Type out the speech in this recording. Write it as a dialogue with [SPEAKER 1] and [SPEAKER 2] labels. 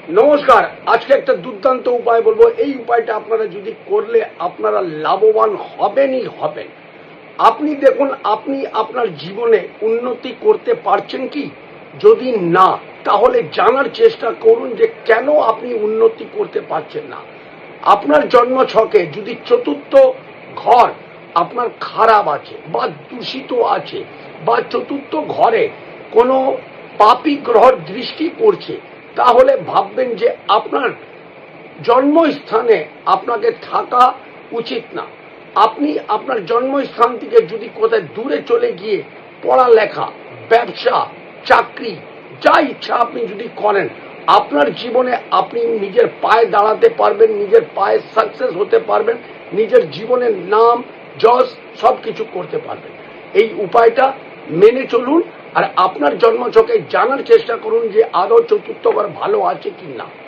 [SPEAKER 1] নমস্কার। আজকে একটা দুর্দান্ত উপায় বলবো। এই উপায়টা আপনারা যদি করলে আপনারা লাভবান হবেনই হবেন। আপনি দেখুন, আপনি আপনার জীবনে উন্নতি করতে পারছেন কি? যদি না, তাহলে জানার চেষ্টা করুন যে কেন আপনি উন্নতি করতে পারছেন না। আপনার জন্ম ছকে যদি চতুর্থ ঘর আপনার খারাপ আছে বা দূষিত আছে, বা চতুর্থ ঘরে কোনো পাপী গ্রহ দৃষ্টি পড়ছে, তাহলে ভাববেন যে আপনার জন্মস্থানে আপনাকে থাকা উচিত না। আপনি আপনার জন্মস্থান থেকে যদি কোথায় দূরে চলে গিয়ে পড়ালেখা, ব্যবসা, চাকরি, যা ইচ্ছা আপনি যদি করেন, আপনার জীবনে আপনি নিজের পায়ে দাঁড়াতে পারবেন, নিজের পায়ে সাকসেস হতে পারবেন, নিজের জীবনের নাম যশ সব কিছু করতে পারবেন। এই উপায়টা মেনে চলুন, আর আপনার জন্মছকে জানার চেষ্টা করুন যে আদৌ চতুর্থ ঘর ভালো আছে কি না।